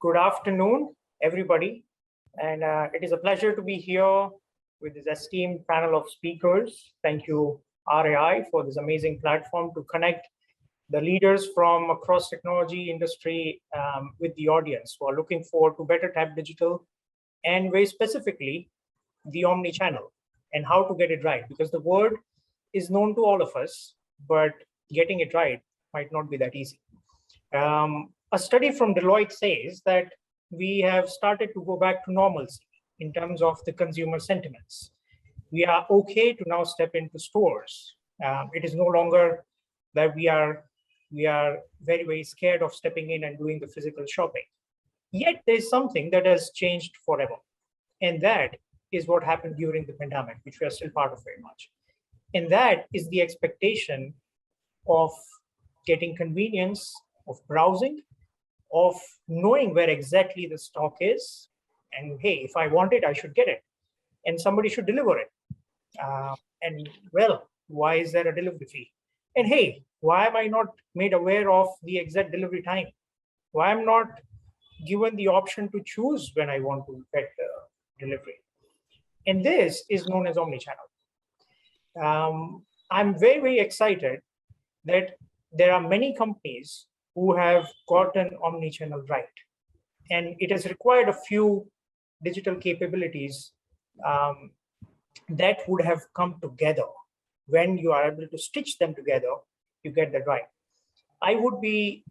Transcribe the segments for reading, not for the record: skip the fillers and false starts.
Good afternoon, everybody. And it is a pleasure to be here with this esteemed panel of speakers. Thank you, RAI, for this amazing platform to connect the leaders from across technology industry with the audience who are looking forward to better tap digital and very specifically the omni-channel and how to get it right, because the word is known to all of us, but getting it right might not be that easy. A study from Deloitte says that we have started to go back to normalcy in terms of the consumer sentiments. We are okay to now step into stores. It is no longer that we are very, very scared of stepping in and doing the physical shopping. Yet there's something that has changed forever. And that is what happened during the pandemic, which we are still part of very much. And that is the expectation of getting convenience, of browsing, of knowing where exactly the stock is. And hey, if I want it, I should get it. And somebody should deliver it. And well, why is there a delivery fee? And hey, why am I not made aware of the exact delivery time? Why am not given the option to choose when I want to get the delivery? And this is known as omnichannel. I'm very, very excited that there are many companies who have gotten omnichannel right. And it has required a few digital capabilities that would have come together. When you are able to stitch them together, you get that right. I would be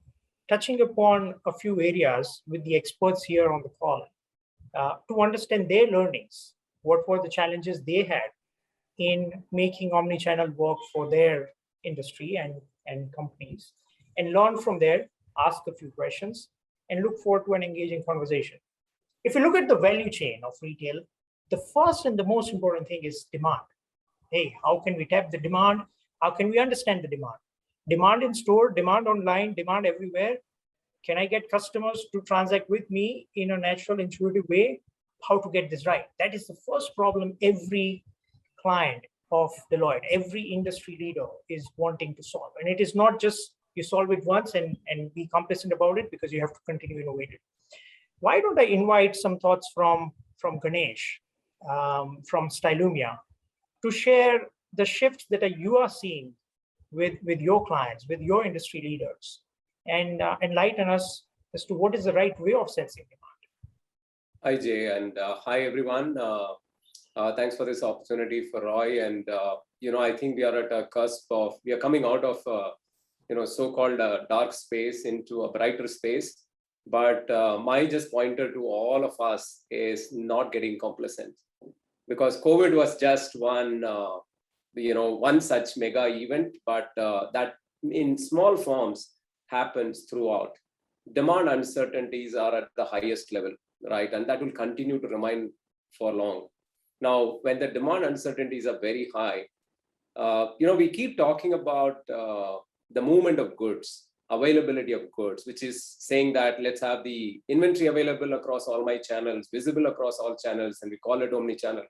touching upon a few areas with the experts here on the call to understand their learnings. What were the challenges they had in making omnichannel work for their industry and companies, and learn from there, ask a few questions, and look forward to an engaging conversation. If you look at the value chain of retail, the first and the most important thing is demand. Hey, how can we tap the demand? How can we understand the demand? Demand in store, demand online, demand everywhere. Can I get customers to transact with me in a natural, intuitive way? How to get this right? That is the first problem every client of Deloitte, every industry leader is wanting to solve. And it is not just you solve it once and be complacent about it, because you have to continue innovating. Why don't I invite some thoughts from Ganesh, from Stylumia, to share the shifts that you are seeing with your clients, with your industry leaders, and enlighten us as to what is the right way of sensing demand. Hi, Jay, and hi, everyone. Thanks for this opportunity for Roy. And, I think we are at a cusp of, we are coming out of, so-called dark space into a brighter space. But my just pointer to all of us is not getting complacent, because COVID was just one such mega event, but that in small forms happens throughout. Demand uncertainties are at the highest level, right? And that will continue to remain for long. Now, when the demand uncertainties are very high, we keep talking about the movement of goods, availability of goods, which is saying that let's have the inventory available across all my channels, visible across all channels, and we call it omnichannel.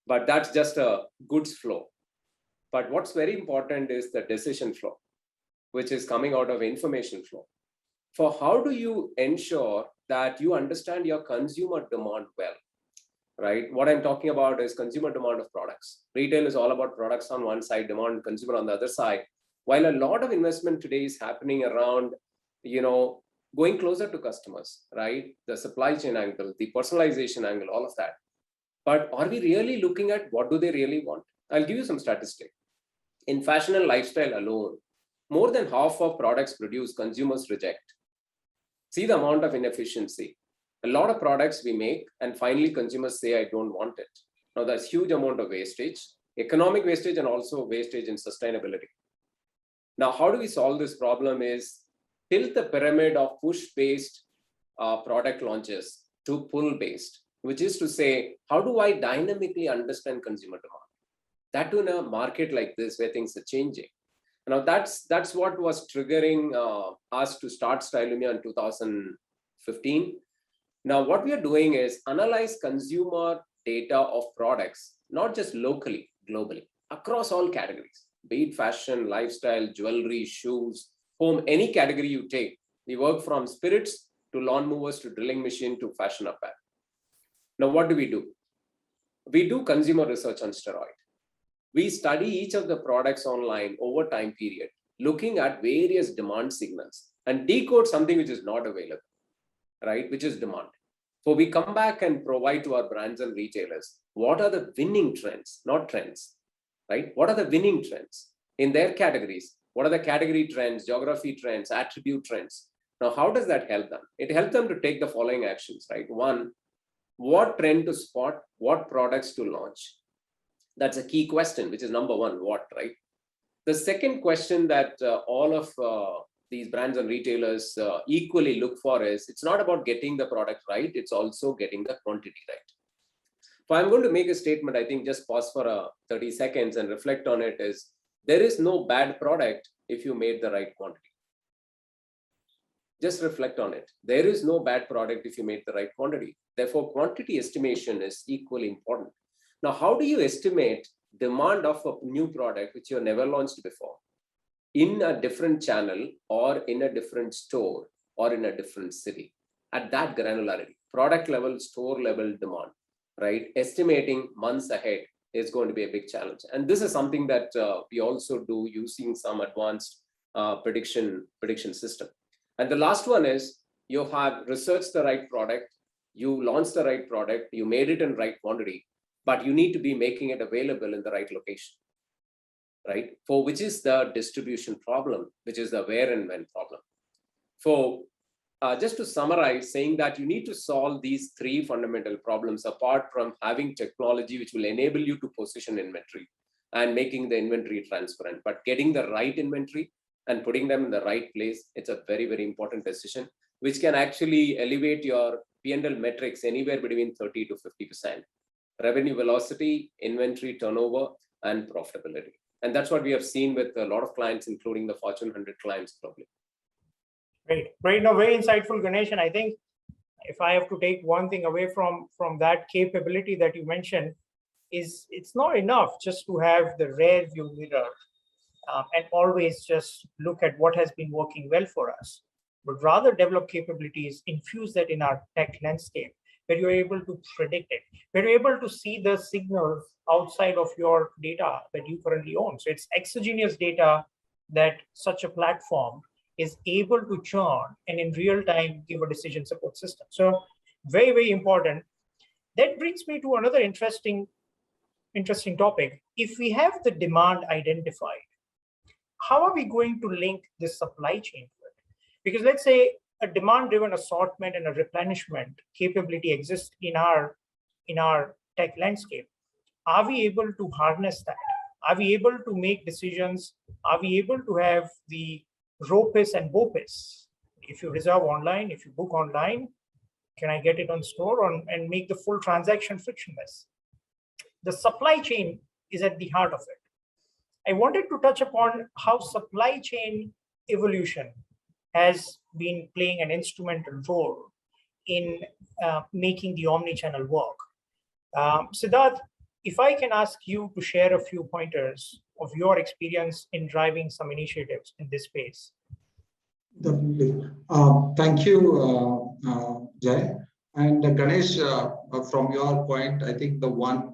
But that's just a goods flow. But what's very important is the decision flow, which is coming out of information flow. For how do you ensure that you understand your consumer demand well? Right? What I'm talking about is consumer demand of products. Retail is all about products on one side, demand consumer on the other side. While a lot of investment today is happening around, going closer to customers, right? The supply chain angle, the personalization angle, all of that. But are we really looking at what do they really want? I'll give you some statistics. In fashion and lifestyle alone, more than half of products produced, consumers reject. See the amount of inefficiency. A lot of products we make, and finally consumers say, I don't want it. Now there's huge amount of wastage, economic wastage, and also wastage in sustainability. Now, how do we solve this problem is tilt the pyramid of push-based product launches to pull-based, which is to say, how do I dynamically understand consumer demand? That too in a market like this where things are changing. Now that's what was triggering us to start Stylumia in 2015. Now, what we are doing is analyze consumer data of products, not just locally, globally, across all categories, be it fashion, lifestyle, jewelry, shoes, home, any category you take. We work from spirits to lawnmowers, to drilling machine, to fashion apparel. Now, what do? We do consumer research on steroid. We study each of the products online over time period, looking at various demand signals and decode something which is not available, right? Which is demand. So we come back and provide to our brands and retailers, what are the winning trends, not trends, right? What are the winning trends in their categories? What are the category trends, geography trends, attribute trends? Now, how does that help them? It helps them to take the following actions, right? One, what trend to spot, what products to launch. That's a key question, which is number one, what, right? The second question that all of these brands and retailers equally look for is, it's not about getting the product right, it's also getting the quantity right. So I'm going to make a statement, I think just pause for 30 seconds and reflect on it, is there is no bad product if you made the right quantity. Just reflect on it. There is no bad product if you made the right quantity. Therefore, quantity estimation is equally important. Now, how do you estimate demand of a new product which you have never launched before in a different channel or in a different store or in a different city at that granularity, product level, store level demand, right? Estimating months ahead is going to be a big challenge. And this is something that we also do using some advanced prediction system. And the last one is, you have researched the right product, you launched the right product, you made it in right quantity, but you need to be making it available in the right location, right? For which is the distribution problem, which is the where and when problem. For just to summarize, saying that you need to solve these three fundamental problems apart from having technology which will enable you to position inventory and making the inventory transparent, but getting the right inventory and putting them in the right place, it's a very, very important decision, which can actually elevate your P&L metrics anywhere between 30 to 50%. Revenue velocity, inventory turnover, and profitability. And that's what we have seen with a lot of clients, including the Fortune 100 clients globally. Great. No, very insightful, Ganesh. And I think if I have to take one thing away from that capability that you mentioned, is it's not enough just to have the rear view mirror and always just look at what has been working well for us, but rather develop capabilities, infuse that in our tech landscape, where you're able to predict it, where you're able to see the signals outside of your data that you currently own. So it's exogenous data that such a platform is able to churn and in real time give a decision support system. So very, very important. That brings me to another interesting topic. If we have the demand identified, how are we going to link this supply chain to it? Because let's say a demand-driven assortment and a replenishment capability exists in our tech landscape. Are we able to harness that? Are we able to make decisions? Are we able to have the ROPIS and BOPIS? If you reserve online, if you book online, can I get it on store and make the full transaction frictionless? The supply chain is at the heart of it. I wanted to touch upon how supply chain evolution has been playing an instrumental role in making the omnichannel work. Siddharth, if I can ask you to share a few pointers of your experience in driving some initiatives in this space. Definitely. Thank you, Jay. And Ganesh, from your point, I think the one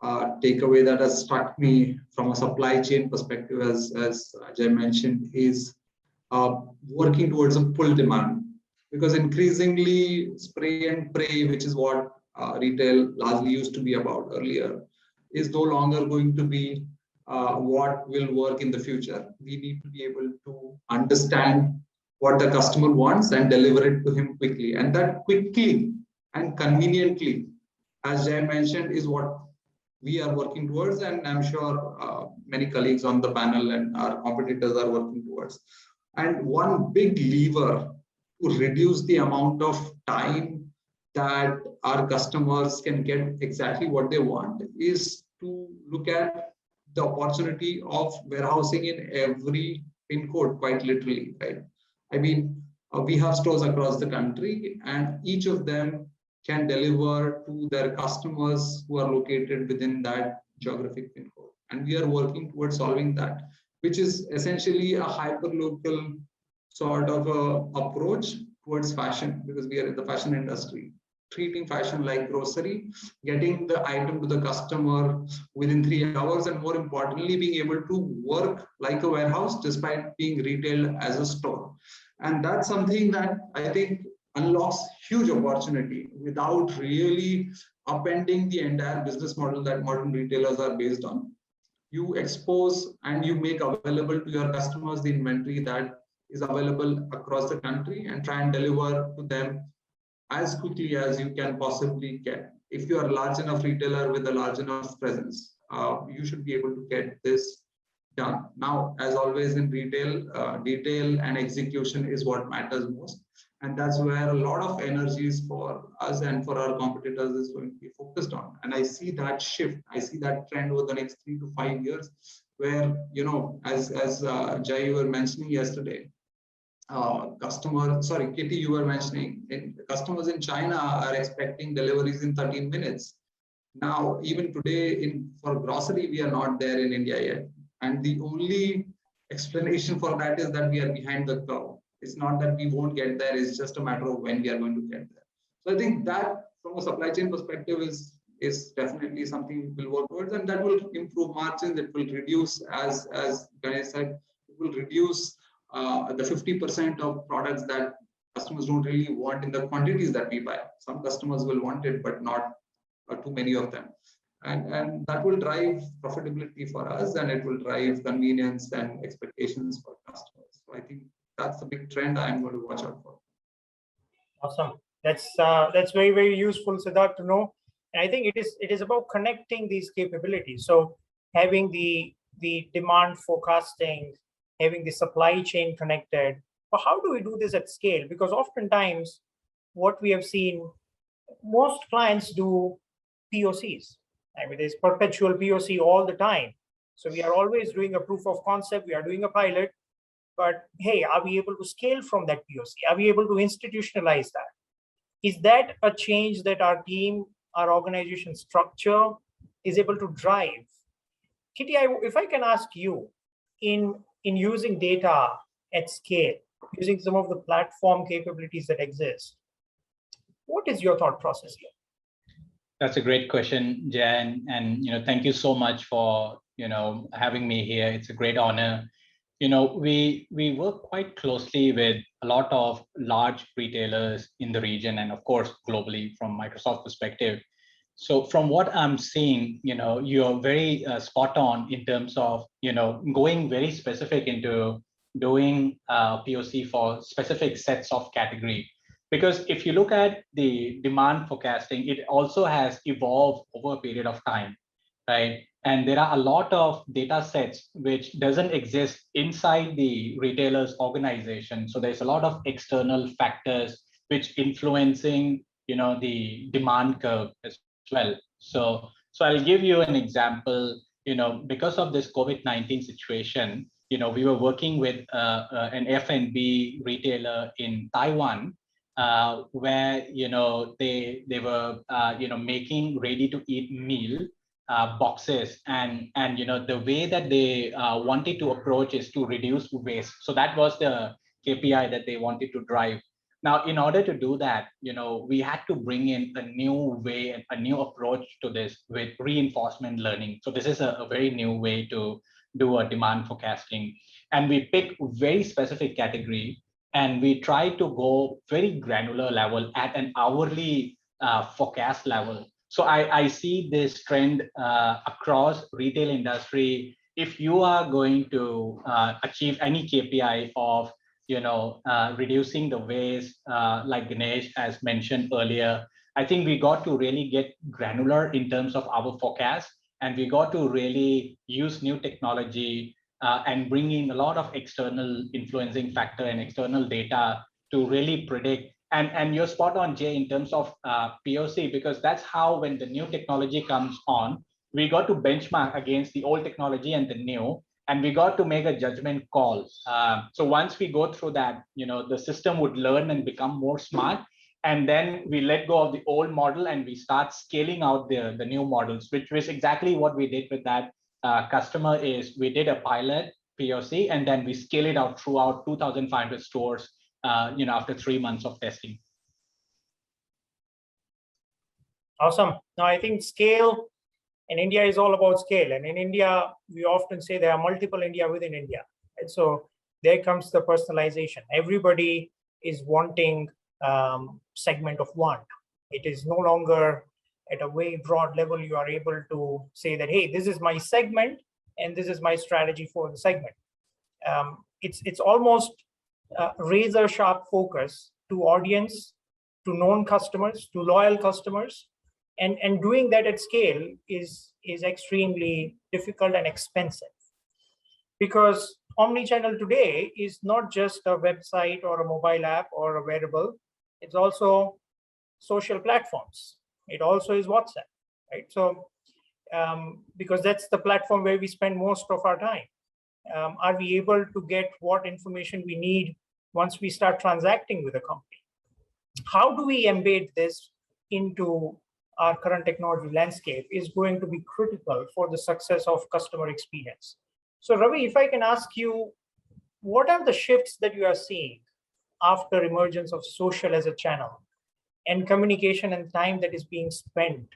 takeaway that has struck me from a supply chain perspective, as Jay mentioned, is working towards a pull demand. Because increasingly, spray and pray, which is what retail largely used to be about earlier, is no longer going to be what will work in the future. We need to be able to understand what the customer wants and deliver it to him quickly. And that quickly and conveniently, as Jay mentioned, is what we are working towards, and I'm sure many colleagues on the panel and our competitors are working towards. And one big lever to reduce the amount of time that our customers can get exactly what they want is to look at the opportunity of warehousing in every pin code, quite literally, right? I mean, we have stores across the country, and each of them can deliver to their customers who are located within that geographic pin code. And we are working towards solving that, which is essentially a hyper-local sort of a approach towards fashion, because we are in the fashion industry, treating fashion like grocery, getting the item to the customer within 3 hours, and more importantly, being able to work like a warehouse despite being retailed as a store. And that's something that I think unlocks huge opportunity without really upending the entire business model that modern retailers are based on. You expose and you make available to your customers the inventory that is available across the country and try and deliver to them as quickly as you can possibly get. If you are a large enough retailer with a large enough presence, you should be able to get this done. Now, as always in retail, detail and execution is what matters most. And that's where a lot of energies for us and for our competitors is going to be focused on. And I see that shift. I see that trend over the next 3 to 5 years, where, as Jay, you were mentioning yesterday, Kitty, you were mentioning, customers in China are expecting deliveries in 13 minutes. Now, even today, for grocery, we are not there in India yet. And the only explanation for that is that we are behind the curve. It's not that we won't get there, it's just a matter of when we are going to get there. So I think that from a supply chain perspective is definitely something we'll work towards, and that will improve margins. It will reduce, as Ganesh said, it will reduce the 50% of products that customers don't really want in the quantities that we buy. Some customers will want it, but not too many of them. And that will drive profitability for us, and it will drive convenience and expectations for customers. So I think that's a big trend I'm going to watch out for. Awesome. That's very, very useful, Siddharth, to know. And I think it is about connecting these capabilities. So having the demand forecasting, having the supply chain connected. But how do we do this at scale? Because oftentimes what we have seen, most clients do POCs. I mean, there's perpetual POC all the time. So we are always doing a proof of concept. We are doing a pilot. But hey, are we able to scale from that POC? Are we able to institutionalize that? Is that a change that our team, our organization structure is able to drive? Kitty, if I can ask you, in using data at scale, using some of the platform capabilities that exist, what is your thought process here? That's a great question, Jan, and thank you so much for having me here. It's a great honor. We work quite closely with a lot of large retailers in the region and of course globally from Microsoft perspective. So from what I'm seeing, you're very spot on in terms of going very specific into doing POC for specific sets of category. Because if you look at the demand forecasting, it also has evolved over a period of time, right? And there are a lot of data sets which doesn't exist inside the retailer's organization. So there's a lot of external factors which influencing, the demand curve as well. So I'll give you an example. Because of this COVID-19 situation, we were working with an F&B retailer in Taiwan, where they were making ready-to-eat meal boxes, and the way that they wanted to approach is to reduce waste. So that was the KPI that they wanted to drive. Now, in order to do that, we had to bring in a new way and a new approach to this with reinforcement learning. So this is a very new way to do a demand forecasting, and we pick very specific category. And we try to go very granular level at an hourly forecast level. So I see this trend across retail industry. If you are going to achieve any KPI of reducing the waste, like Ganesh has mentioned earlier, I think we got to really get granular in terms of our forecast, and we got to really use new technology and bring in a lot of external influencing factor and external data to really predict. And you're spot on, Jay, in terms of POC, because that's how, when the new technology comes on, we got to benchmark against the old technology and the new, and we got to make a judgment call. So once we go through that, the system would learn and become more smart. And then we let go of the old model and we start scaling out the new models, which was exactly what we did with that customer. Is we did a pilot POC and then we scale it out throughout 2,500 stores after 3 months of testing. Awesome. Now, I think scale in India is all about scale. And in India, we often say there are multiple India within India. And so there comes the personalization. Everybody is wanting segment of want. It is no longer at a very broad level. You are able to say that, hey, this is my segment and this is my strategy for the segment. It's almost razor sharp focus to audience, to known customers, to loyal customers. And doing that at scale is extremely difficult and expensive, because omnichannel today is not just a website or a mobile app or a wearable. It's also social platforms. It also is WhatsApp, right? So because that's the platform where we spend most of our time. Are we able to get what information we need once we start transacting with a company? How do we embed this into our current technology landscape is going to be critical for the success of customer experience. So Ravi, if I can ask you, what are the shifts that you are seeing after emergence of social as a channel and communication and time that is being spent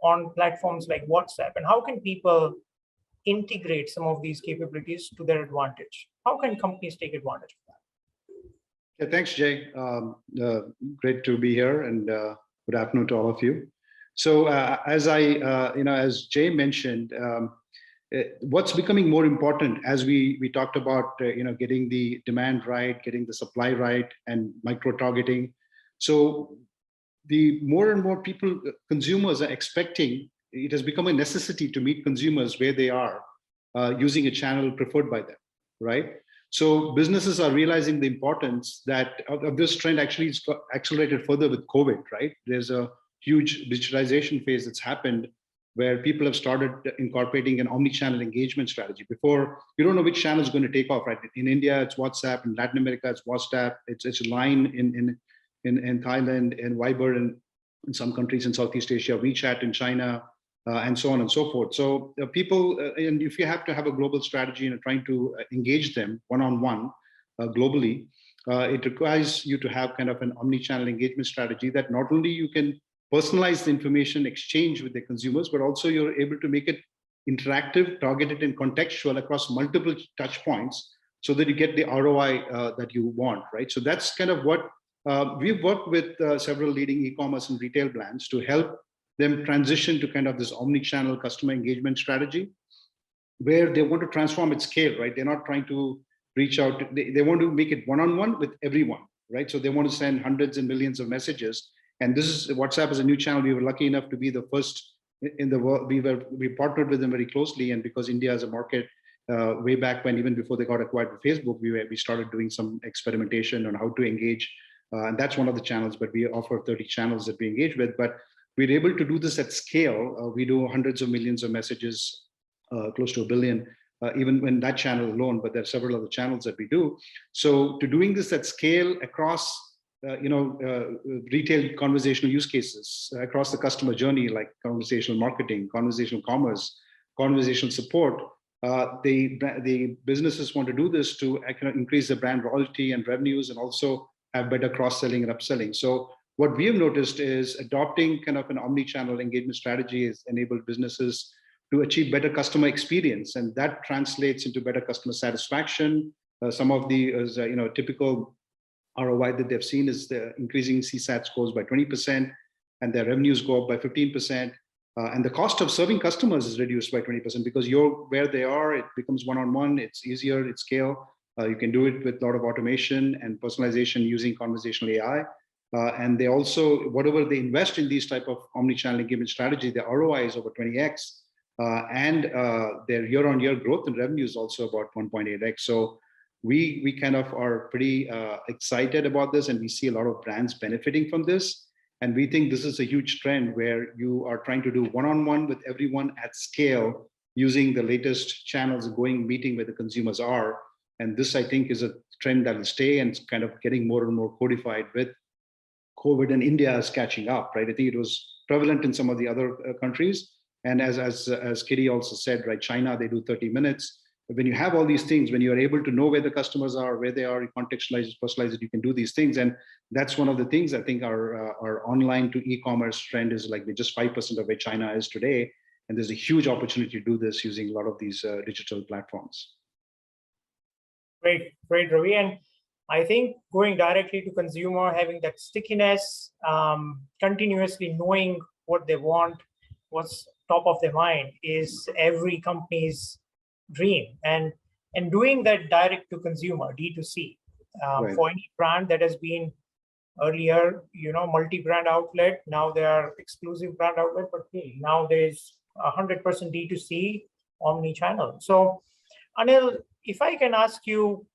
on platforms like WhatsApp? And how can people integrate some of these capabilities to their advantage? How can companies take advantage of that? Yeah, thanks, Jay. Great to be here, and good afternoon to all of you. So as Jay mentioned, what's becoming more important as we talked about, getting the demand right, getting the supply right, and micro-targeting. So the more and more people, consumers are expecting, it has become a necessity to meet consumers where they are using a channel preferred by them, right? So businesses are realizing the importance that of this trend. Actually, it's got accelerated further with COVID, right? There's a huge digitalization phase that's happened where people have started incorporating an omni-channel engagement strategy. Before, you don't know which channel is going to take off, right? In India, it's WhatsApp. In Latin America, it's WhatsApp. It's Line in Thailand, and Viber in some countries in Southeast Asia, WeChat in China, and so on and so forth. So people, and if you have to have a global strategy and trying to engage them one-on-one globally, it requires you to have kind of an omni-channel engagement strategy that not only you can personalize the information exchange with the consumers, but also you're able to make it interactive, targeted, and contextual across multiple touch points so that you get the ROI that you want, right? So that's kind of what we've worked with several leading e-commerce and retail brands to help them transition to kind of this omni-channel customer engagement strategy, where they want to transform at scale, right? They're not trying to reach out, they want to make it one-on-one with everyone, right? So they want to send hundreds and millions of messages. And this is WhatsApp is a new channel. We were lucky enough to be the first in the world. We partnered with them very closely, and because India is a market, way back when, even before they got acquired by Facebook, we started doing some experimentation on how to engage, and that's one of the channels. But we offer 30 channels that we engage with. But we're able to do this at scale. We do hundreds of millions of messages, close to 1 billion, even when that channel alone. But there are several other channels that we do. So to doing this at scale across retail conversational use cases across the customer journey, like conversational marketing, conversational commerce, conversational support. The businesses want to do this to increase the brand loyalty and revenues, and also have better cross-selling and upselling. So what we have noticed is adopting kind of an omni-channel engagement strategy has enabled businesses to achieve better customer experience, and that translates into better customer satisfaction. Some of the typical ROI that they've seen is the increasing CSAT scores by 20%, and their revenues go up by 15%. And the cost of serving customers is reduced by 20% because you're where they are, it becomes one-on-one, it's easier, it's scale. You can do it with a lot of automation and personalization using conversational AI. And they also, whatever they invest in these type of omni-channel engagement strategy, the ROI is over 20x. And their year-on-year growth in revenue is also about 1.8x. So we kind of are pretty excited about this, and we see a lot of brands benefiting from this. And we think this is a huge trend where you are trying to do one-on-one with everyone at scale using the latest channels, meeting where the consumers are. And this, I think, is a trend that will stay and it's kind of getting more and more codified with COVID, and India is catching up, right? I think it was prevalent in some of the other countries. And as Kitty also said, right, China, they do 30 minutes. when you have all these things, when you are able to know where the customers are, where they are, you contextualize it, personalize it, you can do these things. And that's one of the things I think our online to e-commerce trend is like just 5% of where China is today. And there's a huge opportunity to do this using a lot of these digital platforms. Great, Ravi. And I think going directly to consumer, having that stickiness, continuously knowing what they want, what's top of their mind is every company's dream. And doing that direct to consumer, D2C, Right. for any brand that has been earlier, multi-brand outlet, now they are exclusive brand outlet, but hey, now there's 100% D2C omni-channel. So Anil, if I can ask you,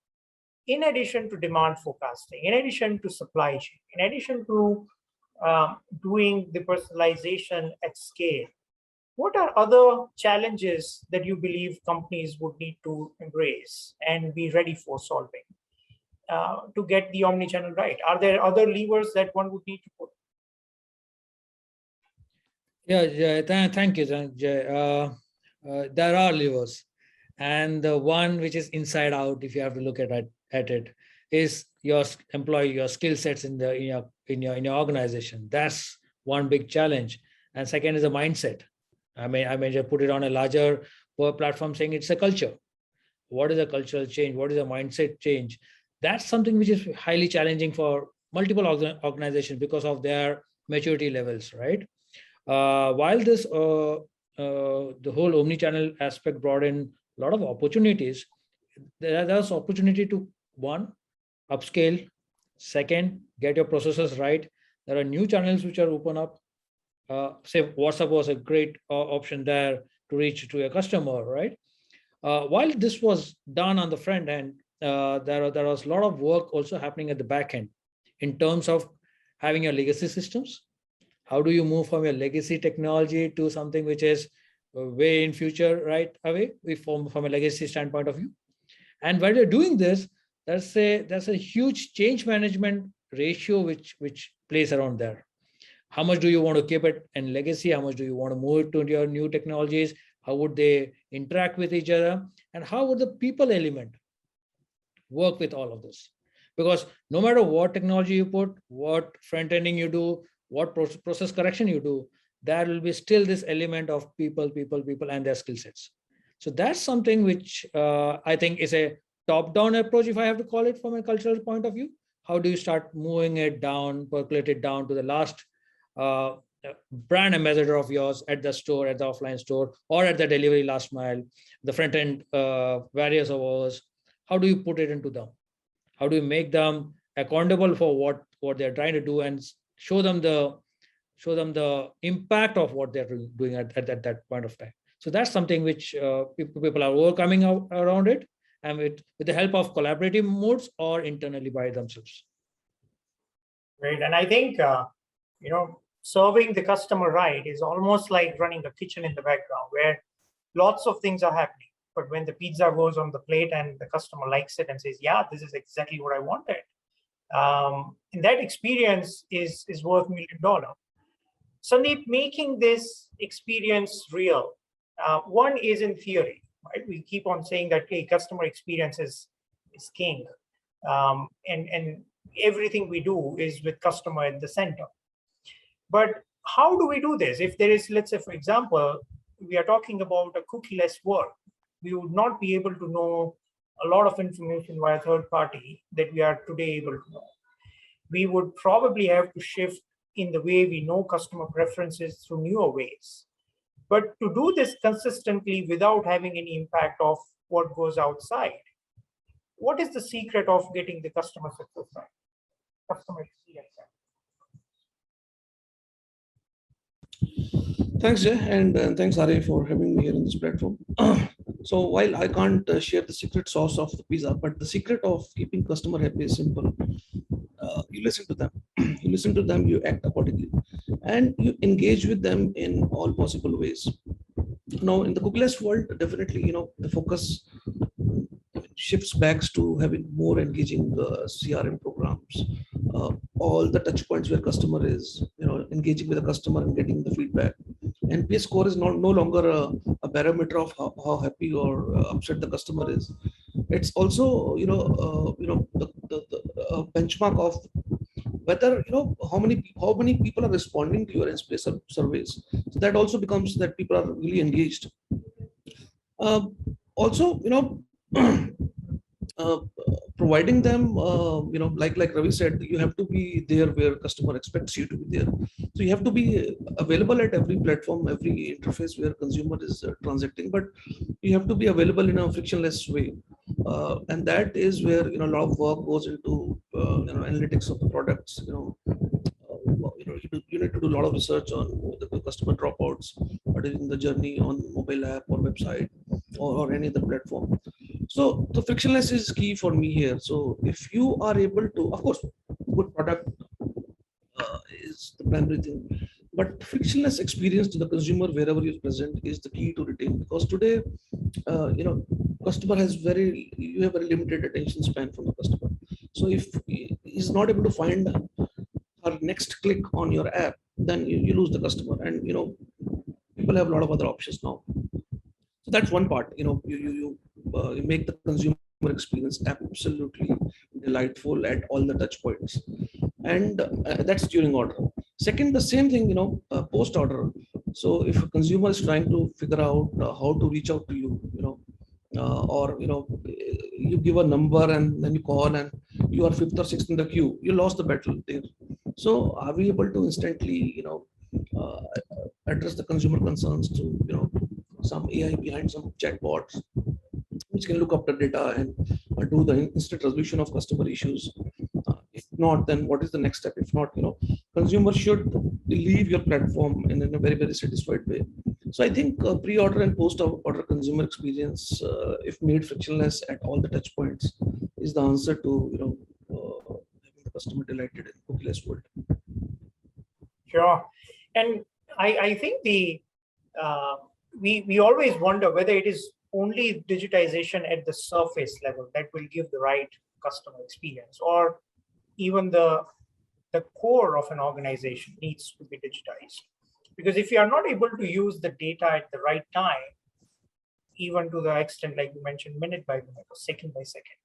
in addition to demand forecasting, in addition to supply chain, in addition to doing the personalization at scale, what are other challenges that you believe companies would need to embrace and be ready for solving to get the omnichannel right? Are there other levers that one would need to put? Yeah, thank you, Jay. There are levers, and the one which is inside out, if you have to look at it, is your employee, your skill sets in your organization. That's one big challenge. And second is a mindset. I mean, just put it on a larger platform, saying it's a culture. What is a cultural change? What is a mindset change? That's something which is highly challenging for multiple organizations because of their maturity levels, right? While this the whole omnichannel aspect brought in a lot of opportunities, there's opportunity to, one, upscale. Second, get your processes right. There are new channels which are open up. Say WhatsApp was a great option there to reach to a customer, right? While this was done on the front end, there was a lot of work also happening at the back end in terms of having your legacy systems. How do you move from your legacy technology to something which is way in future, right away, from a legacy standpoint of view? And while you're doing this, there's a huge change management ratio which plays around there. How much do you want to keep it in legacy? How much do you want to move it to your new technologies? How would they interact with each other? And how would the people element work with all of this? Because no matter what technology you put, what front ending you do, what process correction you do, there will be still this element of people and their skill sets. So that's something which I think is a top-down approach, if I have to call it from a cultural point of view. How do you start moving it down, percolate it down to the last brand ambassador of yours at the store, at the offline store, or at the delivery last mile, the front end various of ours? How do you put it into them? How do you make them accountable for what they're trying to do and show them the impact of what they're doing at that point of time? So that's something which people are overcoming around it, and with the help of collaborative modes or internally by themselves. Great. And I think serving the customer right is almost like running a kitchen in the background where lots of things are happening. But when the pizza goes on the plate and the customer likes it and says, yeah, this is exactly what I wanted, and that experience is worth $1 million. Sandeep, making this experience real, one is in theory, right? We keep on saying that, hey, customer experience is king. And everything we do is with customer at the center. But how do we do this? If there is, let's say, for example, we are talking about a cookieless world, we would not be able to know a lot of information via third party that we are today able to know. We would probably have to shift in the way we know customer preferences through newer ways. But to do this consistently without having any impact of what goes outside, what is the secret of getting the customer success right? Customer experience right? Thanks, Jay, and thanks, Ravi, for having me here on this platform. So while I can't share the secret sauce of the pizza, but the secret of keeping customer happy is simple. You listen to them. You listen to them, you act accordingly, and you engage with them in all possible ways. Now, in the cookieless world, definitely, the focus shifts back to having more engaging CRM programs, all the touch points where customer is, engaging with the customer and getting the feedback. NPS score is no longer a parameter of how happy or upset the customer is. It's also, the benchmark of whether, how many people are responding to your surveys. So that also becomes that people are really engaged. Also, uh, providing them, like Ravi said, you have to be there where customer expects you to be there. So you have to be available at every platform, every interface where consumer is transacting, but you have to be available in a frictionless way. And that is where, a lot of work goes into, analytics of the products, you need to do a lot of research on the customer dropouts during the journey on mobile app or website or any other platform. So the frictionless is key for me here. So if you are able to, of course, good product is the primary thing, but frictionless experience to the consumer wherever you're present is the key to retain. Because today, customer has you have very limited attention span from the customer. So if he's not able to find her next click on your app, then you lose the customer. And people have a lot of other options now. So that's one part. You make the consumer experience absolutely delightful at all the touch points, and that's during order. Second, the same thing, post order. So if a consumer is trying to figure out how to reach out to you, or you give a number and then you call and you are fifth or sixth in the queue, you lost the battle there. So are we able to instantly, uh, address the consumer concerns to, some AI behind some chatbots, which can look up the data and do the instant resolution of customer issues? If not, then what is the next step? If not, consumer should leave your platform in a very, very satisfied way. So I think pre-order and post-order consumer experience, if made frictionless at all the touch points, is the answer to, having the customer delighted in cookieless world. Sure. And I think we always wonder whether it is only digitization at the surface level that will give the right customer experience, or even the core of an organization needs to be digitized. Because if you are not able to use the data at the right time, even to the extent, like you mentioned, minute by minute or second by second,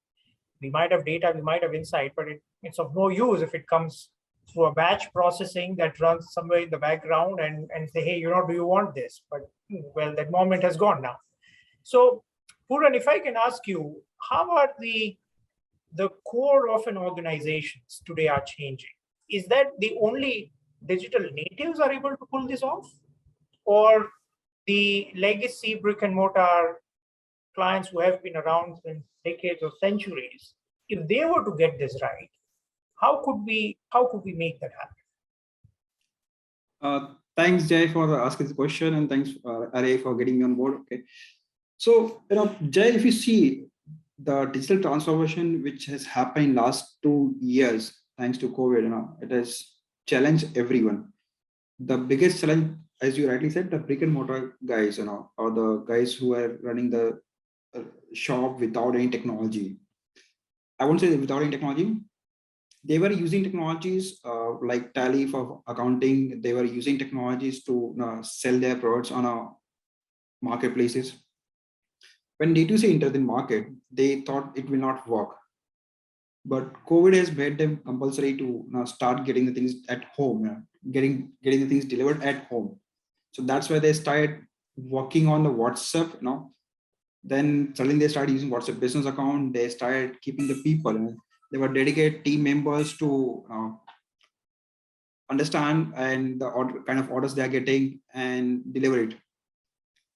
we might have data, we might have insight, but it's of no use if it comes through a batch processing that runs somewhere in the background and say, hey, do you want this? But well, that moment has gone now. So Pooraan, if I can ask you, how are the core of an organizations today are changing? Is that the only digital natives are able to pull this off? Or the legacy brick and mortar clients who have been around in decades or centuries, if they were to get this right, how could we make that happen? Thanks, Jay, for asking the question, and thanks, Array, for getting me on board. Okay, so Jay, if you see the digital transformation which has happened in last 2 years, thanks to COVID, it has challenged everyone. The biggest challenge, as you rightly said, the brick and mortar guys, or the guys who are running the shop without any technology. I won't say without any technology. They were using technologies like Tally for accounting. They were using technologies to sell their products on marketplaces. When D2C entered the market, they thought it will not work. But COVID has made them compulsory to start getting the things at home, getting the things delivered at home. So that's why they started working on the WhatsApp. Then suddenly they started using WhatsApp business account. They started keeping the people. They were dedicated team members to understand and the kind of orders they are getting and deliver it.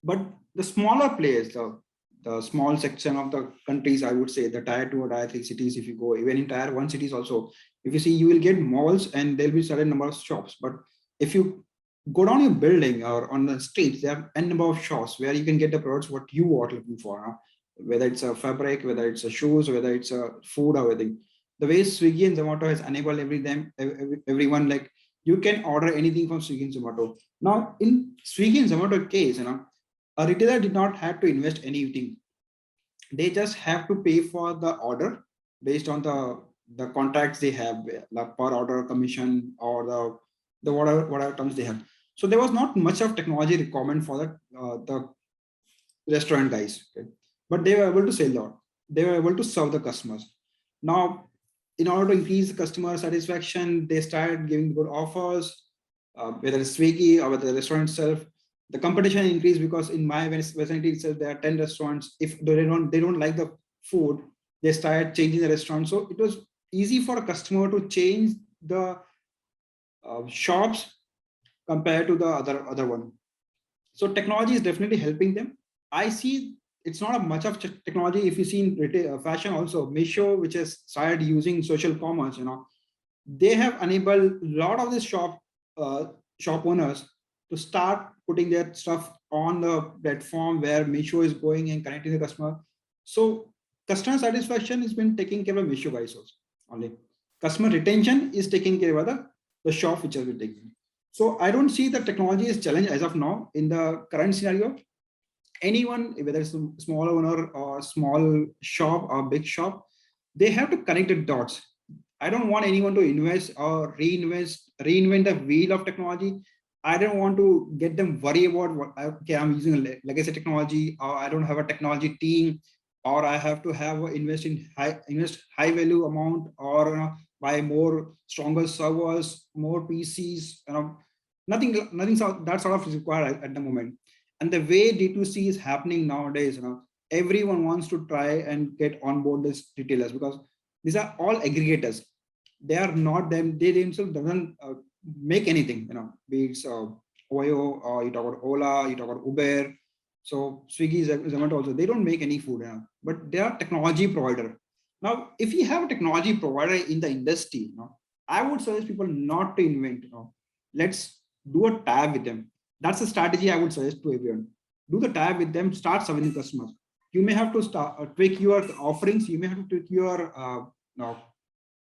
But the smaller players, the small section of the countries, I would say the tier 2 or tier 3 cities, if you go even in tier 1 cities also, if you see, you will get malls and there'll be certain number of shops. But if you go down your building or on the streets, there are n number of shops where you can get the products what you are looking for, whether it's a fabric, whether it's a shoes, whether it's a food or everything. The way Swiggy and Zomato has enabled everyone, like you can order anything from Swiggy and Zomato. Now in Swiggy and Zomato case, a retailer did not have to invest anything. They just have to pay for the order based on the contracts they have, like per order commission or the whatever terms they have. So there was not much of technology requirement for the restaurant guys, okay? But they were able to sell a lot. They were able to serve the customers. Now, in order to increase customer satisfaction, they started giving good offers, whether it's Swiggy or whether the restaurant itself. The competition increased because in my vicinity itself, there are 10 restaurants. If they don't like the food, they started changing the restaurant. So it was easy for a customer to change the shops compared to the other one. So technology is definitely helping them. I see it's not a much of technology. If you see in retail fashion also, Meesho, which has started using social commerce, they have enabled a lot of the shop owners to start putting their stuff on the platform where Meesho is going and connecting the customer. So customer satisfaction has been taken care of Meesho guys also only. Customer retention is taken care of the shop which has been taken. So I don't see the technology is challenge as of now in the current scenario. Anyone, whether it's a small owner or small shop or big shop, they have to connect the dots. I don't want anyone to invest or reinvent the wheel of technology. I don't want to get them worry about what, okay, I'm using a legacy technology, or I don't have a technology team, or I have to have invest high value amount, or buy more stronger servers, more PCs. Nothing that sort of is required at the moment. And the way D2C is happening nowadays, everyone wants to try and get on board these retailers because these are all aggregators. They are not them. They themselves doesn't make anything. Be it Oyo, or you talk about Ola, you talk about Uber. So Swiggy, Zomato also, they don't make any food, but they are technology provider. Now, if you have a technology provider in the industry, I would suggest people not to invent. Let's do a tab with them. That's a strategy I would suggest to everyone. Do the tab with them, start serving customers. You may have to start tweak your offerings. You may have to tweak your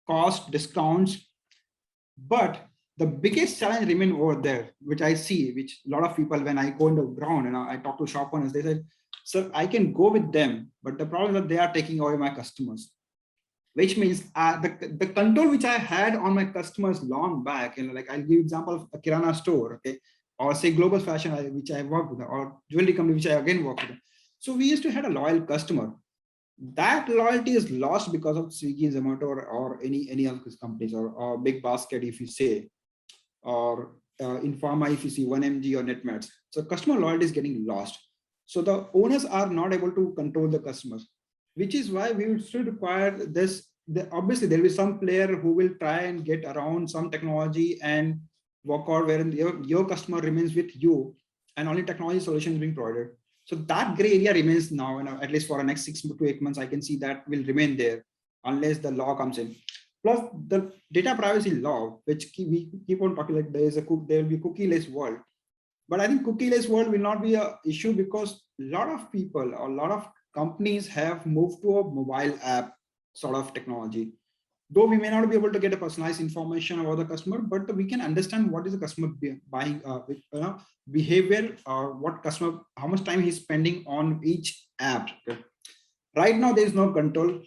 cost discounts. But the biggest challenge remains over there, which I see, which a lot of people, when I go on the ground and I talk to shop owners, they said, sir, I can go with them, but the problem is that they are taking away my customers. Which means the control which I had on my customers long back, like I'll give you example of a Kirana store, okay, or say global fashion, which I work with, or jewelry company, which I again work with. So we used to have a loyal customer. That loyalty is lost because of Swiggy, Zomato, or any of these companies, or Big Basket, if you say, or in pharma, if you see 1mg or NetMeds. So customer loyalty is getting lost. So the owners are not able to control the customers, which is why we would still require this. Obviously, there will be some player who will try and get around some technology and work out wherein your customer remains with you and only technology solutions being provided. So that gray area remains now, at least for the next 6 to 8 months, I can see that will remain there unless the law comes in. Plus the data privacy law, which we keep on talking, like there will be cookie-less world. But I think cookie-less world will not be an issue because a lot of people or a lot of companies have moved to a mobile app sort of technology. Though we may not be able to get a personalized information about the customer, but we can understand what is the customer buying behavior, or what customer, how much time he's spending on each app. Okay? Right now, there is no control.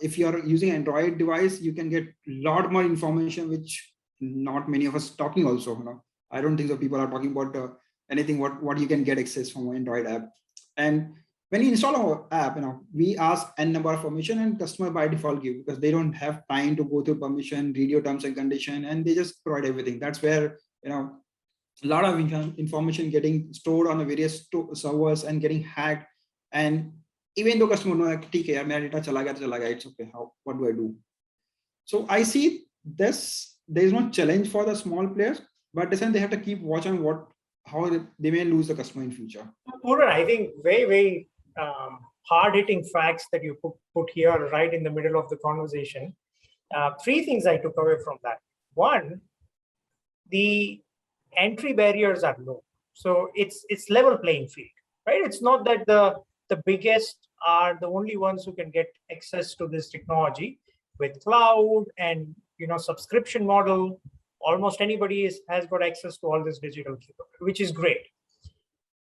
If you are using Android device, you can get a lot more information, which not many of us talking also. I don't think so people are talking about anything what you can get access from an Android app. And when you install our app, we ask n number of permission, and customer by default give, because they don't have time to go through permission, read your terms and condition, and they just provide everything. That's where a lot of information getting stored on the various servers and getting hacked. And even though customer know, okay, my data chala gaya, it's okay. What do I do? So I see this. There is no challenge for the small players, but at the same they have to keep watch on how they may lose the customer in future. Pooraan, I think very, very hard-hitting facts that you put here right in the middle of the conversation. 3 things I took away from that. One, the entry barriers are low, so it's level playing field, right? It's not that the biggest are the only ones who can get access to this technology. With cloud and subscription model, almost anybody has got access to all this digital capability, which is great.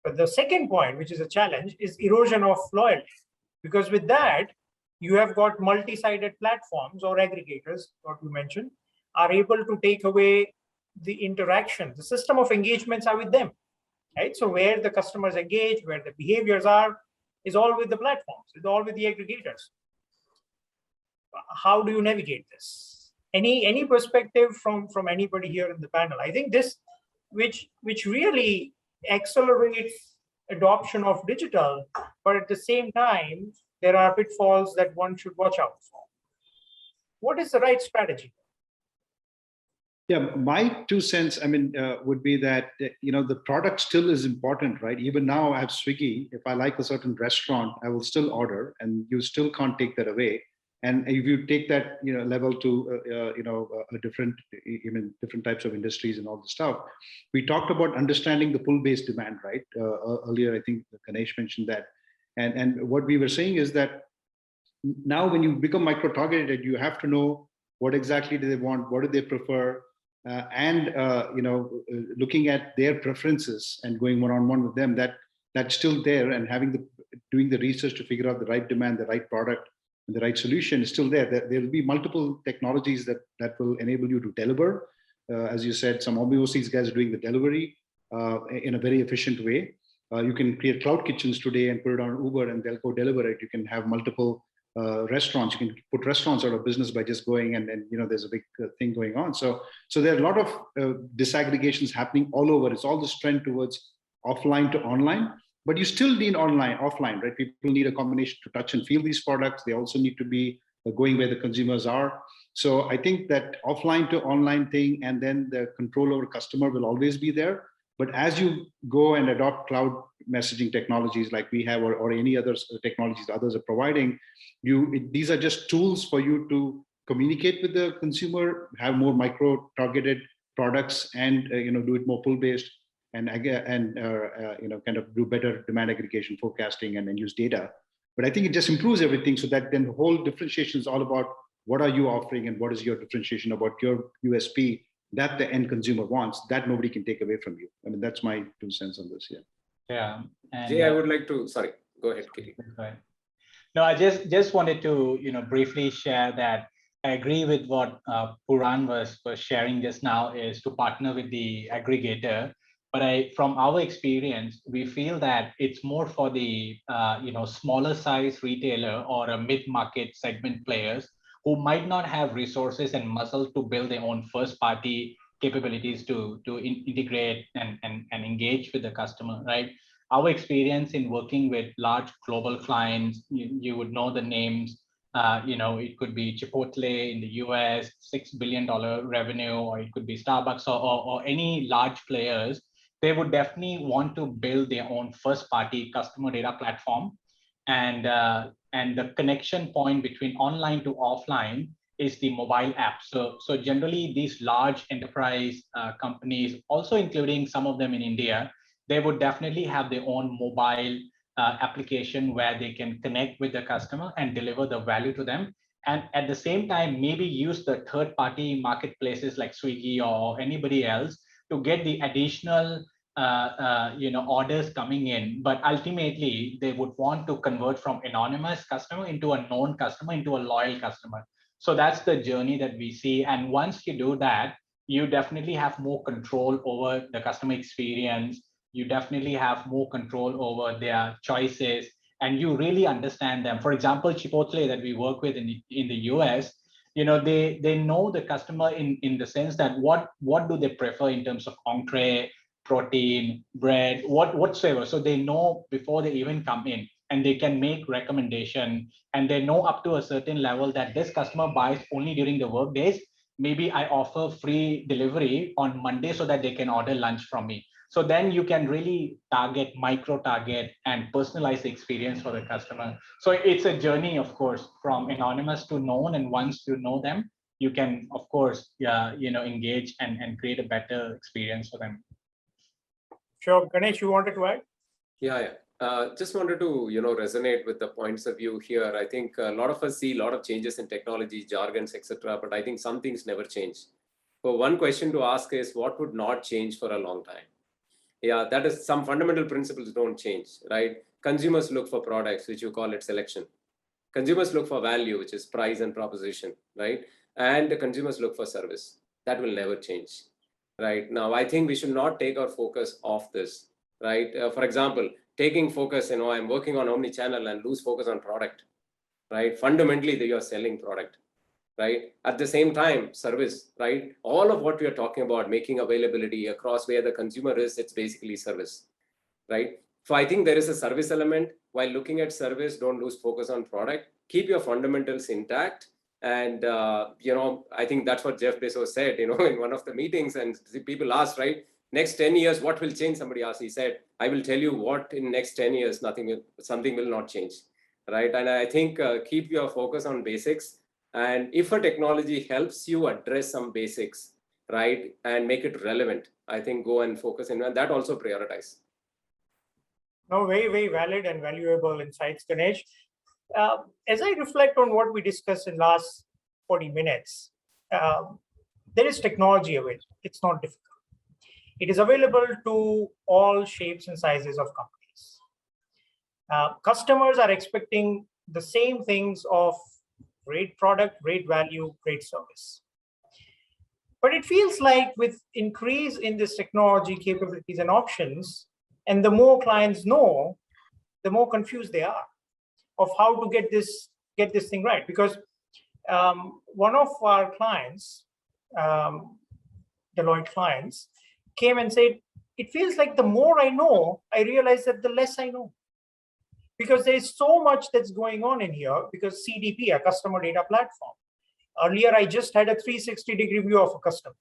But the second point, which is a challenge, is erosion of loyalty. Because with that, you have got multi-sided platforms or aggregators, what you mentioned, are able to take away the interaction. The system of engagements are with them. right? So where the customers engage, where the behaviors are, is all with the platforms, it's all with the aggregators. How do you navigate this? Any perspective from anybody here in the panel? I think this, which really accelerates adoption of digital, but at the same time, there are pitfalls that one should watch out for. What is the right strategy? Yeah, my 2 cents, would be that, the product still is important, right? Even now I have Swiggy. If I like a certain restaurant, I will still order, and you still can't take that away. And if you take that, level to, a different types of industries and all the stuff, we talked about understanding the pull-based demand, right? Earlier, I think Ganesh mentioned that. And what we were saying is that now when you become micro-targeted, you have to know what exactly do they want, what do they prefer, looking at their preferences and going one-on-one with them, that's still there, and doing the research to figure out the right demand, the right product, and the right solution is still there. There will be multiple technologies that will enable you to deliver. As you said, some OBOCs guys are doing the delivery in a very efficient way. You can create cloud kitchens today and put it on Uber, and they'll go deliver it. You can have multiple restaurants. You can put restaurants out of business by just going, and there's a big thing going on. So there are a lot of disaggregations happening all over. It's all this trend towards offline to online, but you still need offline, right? People need a combination to touch and feel these products. They also need to be going where the consumers are. So I think that offline to online thing, and then the control over customer will always be there. But as you go and adopt cloud messaging technologies like we have, or any other technologies others are providing, these are just tools for you to communicate with the consumer, have more micro-targeted products, and do it more pull-based, and kind of do better demand aggregation, forecasting, and then use data. But I think it just improves everything, so that then the whole differentiation is all about what are you offering and what is your differentiation about your USP that the end consumer wants, that nobody can take away from you. That's my 2 cents on this. Yeah. And, Jay, I would like to, sorry, go ahead, Kitty. No, I just wanted to, briefly share that I agree with what Pooraan was sharing just now, is to partner with the aggregator. But from our experience, we feel that it's more for the, smaller size retailer or a mid-market segment players who might not have resources and muscle to build their own first-party capabilities to integrate and engage with the customer, right? Our experience in working with large global clients, you would know the names. It could be Chipotle in the US, $6 billion revenue, or it could be Starbucks, or any large players. They would definitely want to build their own first-party customer data platform. And the connection point between online to offline is the mobile app. So generally, these large enterprise companies, also including some of them in India, they would definitely have their own mobile application where they can connect with the customer and deliver the value to them. And at the same time, maybe use the third-party marketplaces like Swiggy or anybody else to get the additional orders coming in. But ultimately, they would want to convert from anonymous customer into a known customer, into a loyal customer. So that's the journey that we see. And once you do that, you definitely have more control over the customer experience. You definitely have more control over their choices, and you really understand them. For example, Chipotle that we work with in the US, they know the customer in the sense that what do they prefer in terms of entree, protein, bread, whatsoever. So they know before they even come in, and they can make recommendation, and they know up to a certain level that this customer buys only during the work days. Maybe I offer free delivery on Monday so that they can order lunch from me. So then you can really micro-target, and personalize the experience for the customer. So it's a journey, of course, from anonymous to known. And once you know them, you can, of course, engage and create a better experience for them. Sure. Ganesh, you wanted to add? Yeah. Just wanted to, resonate with the points of view here. I think a lot of us see a lot of changes in technology, jargons, etc. But I think some things never change. So one question to ask is, what would not change for a long time? Yeah, that is, some fundamental principles don't change, right? Consumers look for products, which you call it selection. Consumers look for value, which is price and proposition, right? And the consumers look for service. That will never change, right? Now, I think we should not take our focus off this. right? For example, taking focus, I'm working on omnichannel and lose focus on product, right? Fundamentally, they are selling product, right? At the same time, service, right? All of what we are talking about, making availability across where the consumer is, it's basically service, right? So I think there is a service element. While looking at service, don't lose focus on product. Keep your fundamentals intact. And, I think that's what Jeff Bezos said, in one of the meetings, and people asked, right, next 10 years, what will change? Somebody asked, he said, I will tell you what in next 10 years, something will not change, right? And I think keep your focus on basics. And if a technology helps you address some basics, right, and make it relevant, I think go and focus in, and that also prioritize. No, very, very valid and valuable insights, Ganesh. As I reflect on what we discussed in last 40 minutes, there is technology available. It's not difficult. It is available to all shapes and sizes of companies. Customers are expecting the same things of great product, great value, great service. But it feels like with increase in this technology capabilities and options, and the more clients know, the more confused they are of how to get this thing right. Because one of our clients, Deloitte clients, came and said, it feels like the more I know, I realize that the less I know. Because there is so much that's going on in here, because CDP, a customer data platform. Earlier, I just had a 360-degree view of a customer.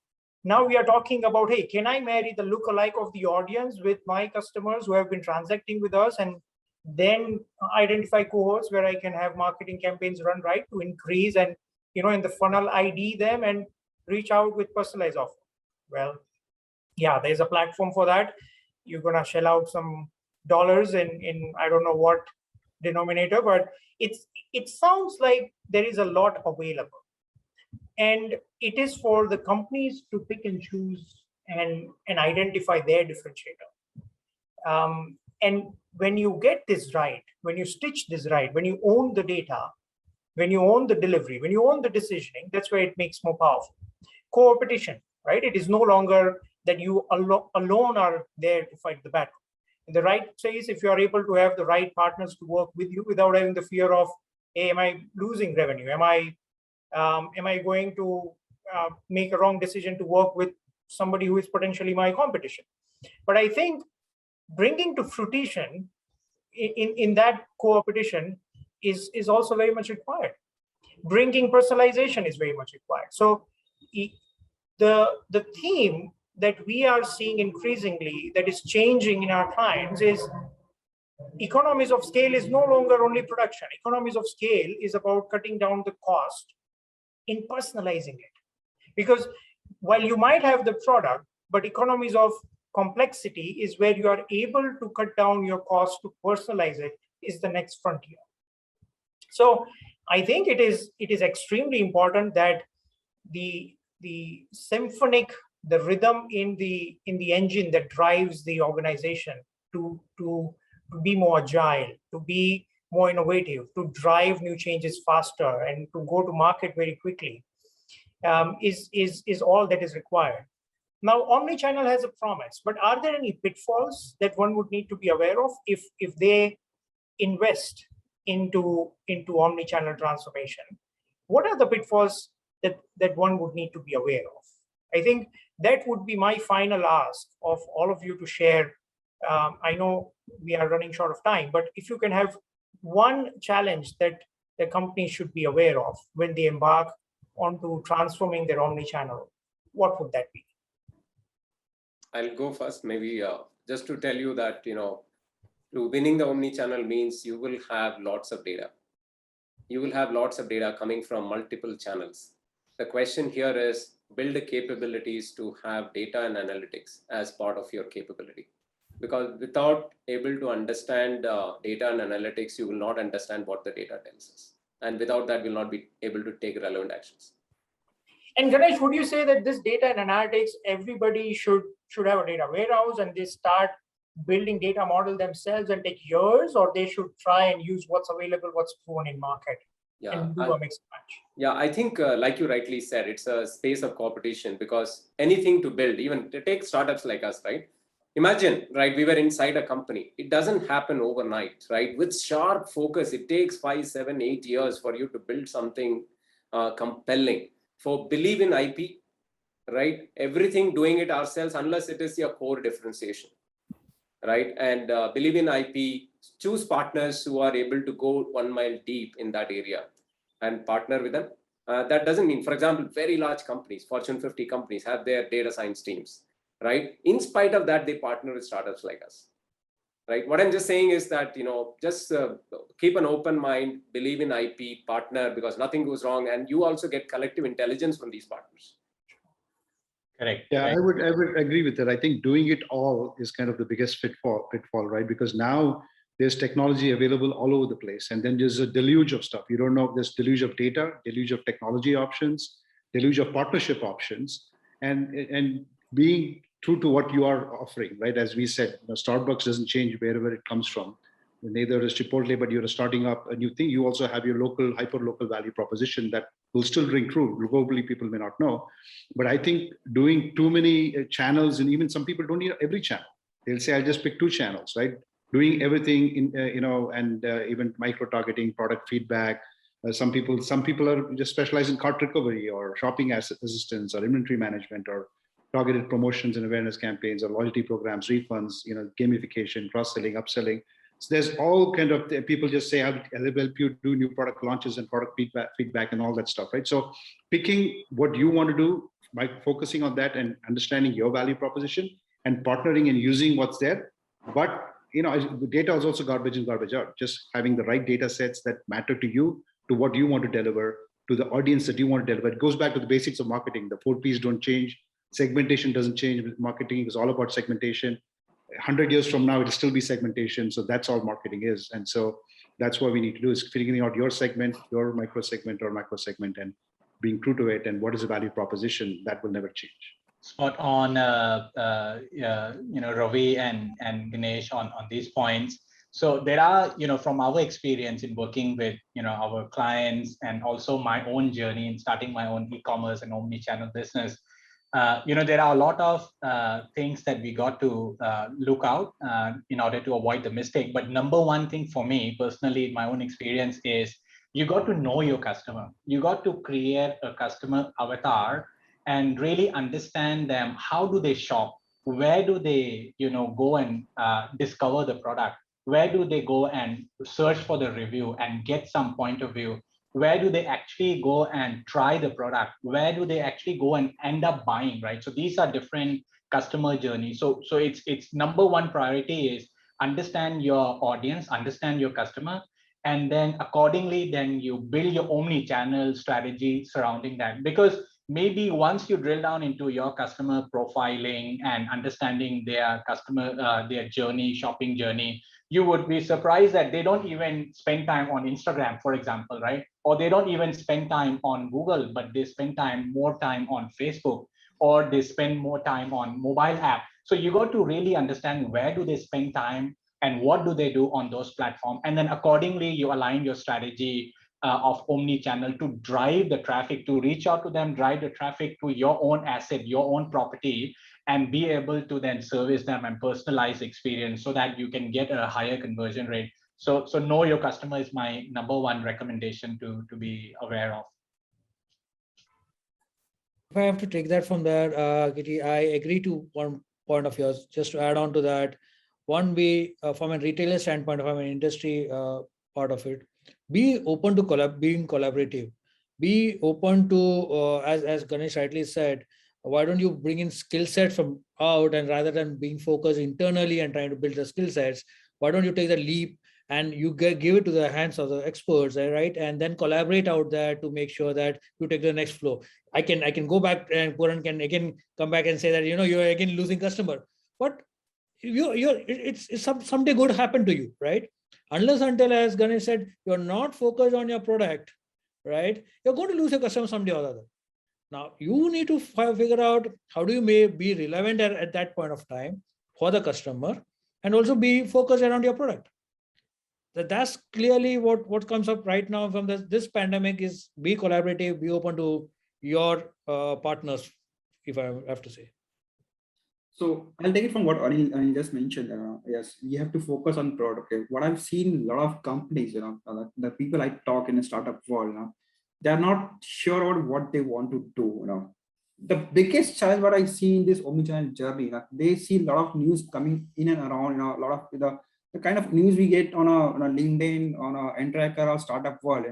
Now we are talking about, hey, can I marry the lookalike of the audience with my customers who have been transacting with us, and then identify cohorts where I can have marketing campaigns run right to increase and, in the funnel ID them and reach out with personalized offer. Well, yeah, there's a platform for that. You're going to shell out some dollars in I don't know what denominator, but it sounds like there is a lot available. And it is for the companies to pick and choose and identify their differentiator. And when you get this right, when you stitch this right, when you own the data, when you own the delivery, when you own the decisioning, that's where it makes more powerful. Co-opetition, right? It is no longer that you alone are there to fight the battle. In the right space, if you are able to have the right partners to work with you without having the fear of, hey, am I losing revenue? Am I going to make a wrong decision to work with somebody who is potentially my competition? But I think bringing to fruition in that co-opetition is also very much required. Bringing personalization is very much required. So the theme that we are seeing increasingly that is changing in our clients is economies of scale is no longer only production. Economies of scale is about cutting down the cost in personalizing it. Because while you might have the product, but economies of complexity is where you are able to cut down your cost to personalize it is the next frontier. So I think it is extremely important that the symphonic, the rhythm in the engine that drives the organization to be more agile, to be more innovative, to drive new changes faster, and to go to market very quickly is all that is required. Now, Omnichannel has a promise, but are there any pitfalls that one would need to be aware of if they invest into Omnichannel transformation? What are the pitfalls that one would need to be aware of? I think that would be my final ask of all of you to share. I know we are running short of time, but if you can have one challenge that the company should be aware of when they embark onto transforming their omnichannel, what would that be? I'll go first, maybe just to tell you that, to winning the omnichannel means you will have lots of data. You will have lots of data coming from multiple channels. The question here is build the capabilities to have data and analytics as part of your capability. Because without able to understand data and analytics, you will not understand what the data tells us. And without that, we'll not be able to take relevant actions. And Ganesh, would you say that this data and analytics, everybody should have a data warehouse and they start building data model themselves and take years, or they should try and use what's available, what's proven in market, and do a mix and match? Yeah, I think like you rightly said, it's a space of competition because anything to build, even to take startups like us, right? Imagine, right, we were inside a company. It doesn't happen overnight, right? With sharp focus, it takes 5, 7, 8 years for you to build something compelling. For believe in IP, right? Everything doing it ourselves, unless it is your core differentiation, right? And believe in IP, choose partners who are able to go 1 mile deep in that area and partner with them. That doesn't mean, for example, very large companies, Fortune 50 companies have their data science teams, right? In spite of that, they partner with startups like us, right? What I'm just saying is that, just keep an open mind, believe in IP, partner, because nothing goes wrong. And you also get collective intelligence from these partners. Correct. Yeah, Right. I would agree with that. I think doing it all is kind of the biggest pitfall, right? Because now there's technology available all over the place, and then there's a deluge of stuff. You don't know, there's deluge of data, deluge of technology options, deluge of partnership options, and being true to what you are offering, right? As we said, Starbucks doesn't change wherever it comes from. Neither is Chipotle, but you're starting up a new thing. You also have your local, hyper-local value proposition that will still ring true. Globally, people may not know. But I think doing too many channels, and even some people don't need every channel. They'll say, I'll just pick 2 channels, right? Doing everything in, and even micro-targeting, product feedback. Some people are just specialized in cart recovery or shopping assistance or inventory management or targeted promotions and awareness campaigns or loyalty programs, refunds, gamification, cross-selling, upselling. So there's all kind of people just say, I'll help you do new product launches and product feedback and all that stuff, right? So picking what you want to do by focusing on that and understanding your value proposition and partnering and using what's there. But data is also garbage in, garbage out. Just having the right data sets that matter to you, to what you want to deliver, to the audience that you want to deliver. It goes back to the basics of marketing. The 4 Ps don't change. Segmentation doesn't change. Marketing is all about segmentation. 100 years from now, it'll still be segmentation. So that's all marketing is. And so that's what we need to do, is figuring out your segment, your micro segment or macro segment, and being true to it. And what is the value proposition that will never change. Spot on, Ravi and Ganesh on these points. So there are, from our experience in working with, our clients and also my own journey in starting my own e-commerce and omni-channel business, there are a lot of things that we got to look out in order to avoid the mistake. But number one thing for me personally, in my own experience, is you got to know your customer. You got to create a customer avatar and really understand them. How do they shop? Where do they, go and discover the product? Where do they go and search for the review and get some point of view? Where do they actually go and try the product? Where do they actually go and end up buying, right? So these are different customer journeys. So it's number one priority is understand your audience, understand your customer, and then accordingly, then you build your omni-channel strategy surrounding that. Because maybe once you drill down into your customer profiling and understanding their customer, their journey, shopping journey, you would be surprised that they don't even spend time on Instagram, for example, right? Or they don't even spend time on Google, but they spend more time on Facebook, or they spend more time on mobile app. So you got to really understand where do they spend time and what do they do on those platforms. And then accordingly, you align your strategy of omni-channel to drive the traffic, to reach out to them, drive the traffic to your own asset, your own property, and be able to then service them and personalize experience so that you can get a higher conversion rate. So know your customer is my number one recommendation to be aware of. If I have to take that from there, Giti, I agree to one point of yours. Just to add on to that, one way from a retailer standpoint, from an industry part of it, be open to being collaborative. Be open to, as Ganesh rightly said, why don't you bring in skill sets from out, and rather than being focused internally and trying to build the skill sets, why don't you take the leap and you give it to the hands of the experts, right? And then collaborate out there to make sure that you take the next flow. I can go back, and Pooraan can again come back and say that, you're again losing customer, but it's someday going to happen to you, right? Unless until, as Ganesh said, you're not focused on your product, right? You're going to lose your customer someday or other. Now, you need to figure out how do you be relevant at that point of time for the customer, and also be focused around your product. That's clearly what comes up right now from this pandemic is be collaborative, be open to your partners, if I have to say. So I'll take it from what Anil just mentioned. Yes, we have to focus on product. Okay? What I've seen a lot of companies, the people I talk in the startup world, they're not sure about what they want to do. The biggest challenge what I see in this omnichannel journey, they see a lot of news coming in and around. A lot of the kind of news we get on a LinkedIn, on a Entero or startup world.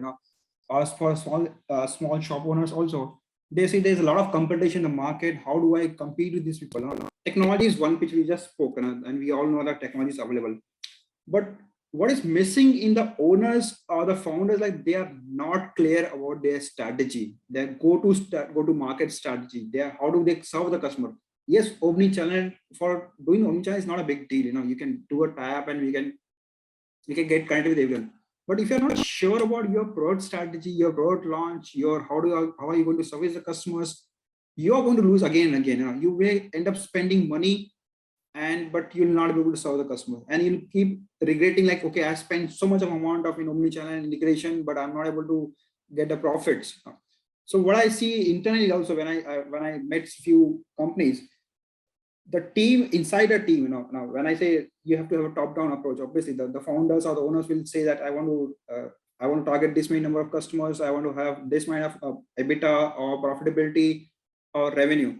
Or for small shop owners also, they say there's a lot of competition in the market. How do I compete with these people? Technology is one which we just spoken, and we all know that technology is available. But what is missing in the owners or the founders, like they are not clear about their strategy, their go-to market strategy. How do they serve the customer? Yes, omnichannel, for doing omnichannel is not a big deal. You can do a tie-up and we can get connected with everyone. But if you're not sure about your product strategy, your product launch, how are you going to service the customers, you are going to lose again and again. You may end up spending money, but you'll not be able to serve the customer, and you'll keep regretting, like, okay, I spent so much of amount of omnichannel integration, but I'm not able to get the profits. So what I see internally also, when I met few companies, the team inside a team, now when I say you have to have a top-down approach, obviously the founders or the owners will say that I want to target this many number of customers, I want to have this many of EBITDA or profitability or revenue.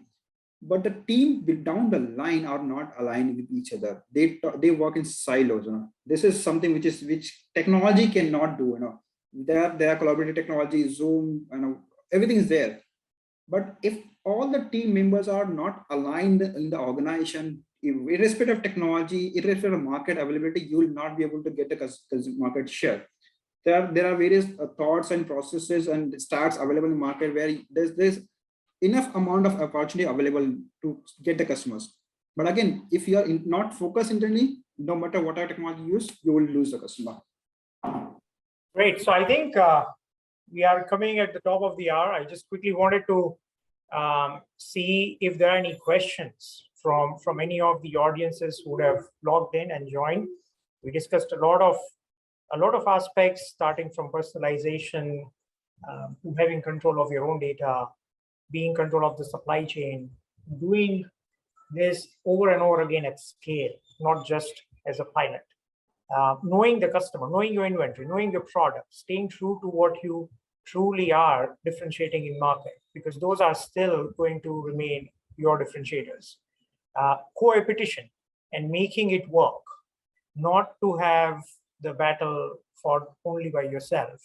But the team down the line are not aligned with each other. They work in silos. This is something which technology cannot do. There are collaborative technology, Zoom, everything is there. But if all the team members are not aligned in the organization, irrespective of technology, irrespective of market availability, you will not be able to get a market share. There are various thoughts and processes and stats available in the market where there's enough amount of opportunity available to get the customers. But again, if you are not focused internally, no matter what technology you use, you will lose the customer. Great. So I think we are coming at the top of the hour. I just quickly wanted to see if there are any questions from any of the audiences who would have logged in and joined. We discussed a lot of aspects, starting from personalization, to having control of your own data, being control of the supply chain, doing this over and over again at scale, not just as a pilot. Knowing the customer, knowing your inventory, knowing your product, staying true to what you truly are differentiating in market, because those are still going to remain your differentiators. Co-opetition and making it work, not to have the battle fought only by yourself,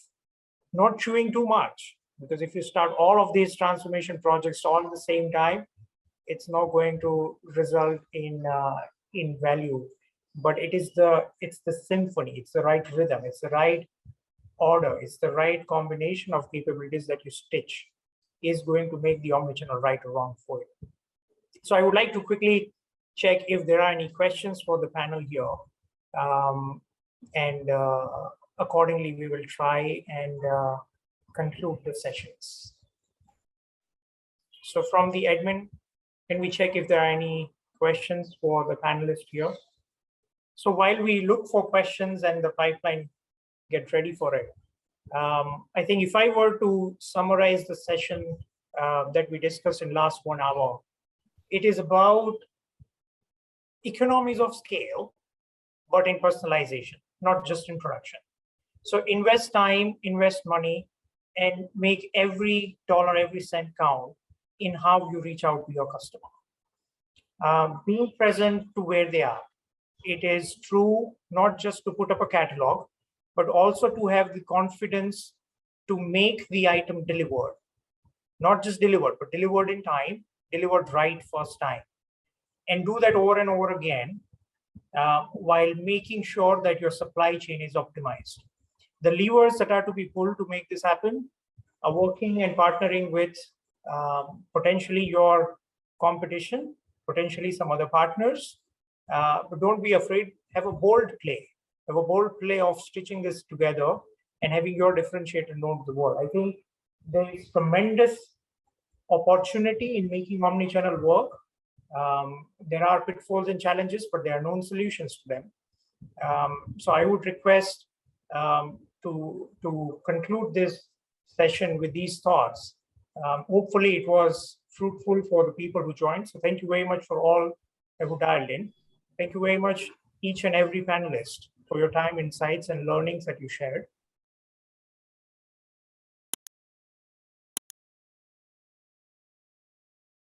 not chewing too much, because if you start all of these transformation projects all at the same time, it's not going to result in value. But it's the symphony, it's the right rhythm, it's the right order, it's the right combination of capabilities that you stitch is going to make the omnichannel right or wrong for you. So I would like to quickly check if there are any questions for the panel here. And accordingly, we will try and conclude the sessions. So from the admin, can we check if there are any questions for the panelists here? So while we look for questions and the pipeline get ready for it, I think if I were to summarize the session that we discussed in last 1 hour, it is about economies of scale, but in personalization, not just in production. So invest time, invest money, and make every dollar, every cent count in how you reach out to your customer. Being present to where they are. It is true not just to put up a catalog, but also to have the confidence to make the item delivered. Not just delivered, but delivered in time, delivered right first time. And do that over and over again, while making sure that your supply chain is optimized. The levers that are to be pulled to make this happen are working and partnering with potentially your competition, potentially some other partners. But don't be afraid, have a bold play. Have a bold play of stitching this together and having your differentiator known to the world. I think there is tremendous opportunity in making omnichannel work. There are pitfalls and challenges, but there are known solutions to them. So I would request to conclude this session with these thoughts. Hopefully it was fruitful for the people who joined. So thank you very much for all who dialed in. Thank you very much, each and every panelist, for your time, insights, and learnings that you shared.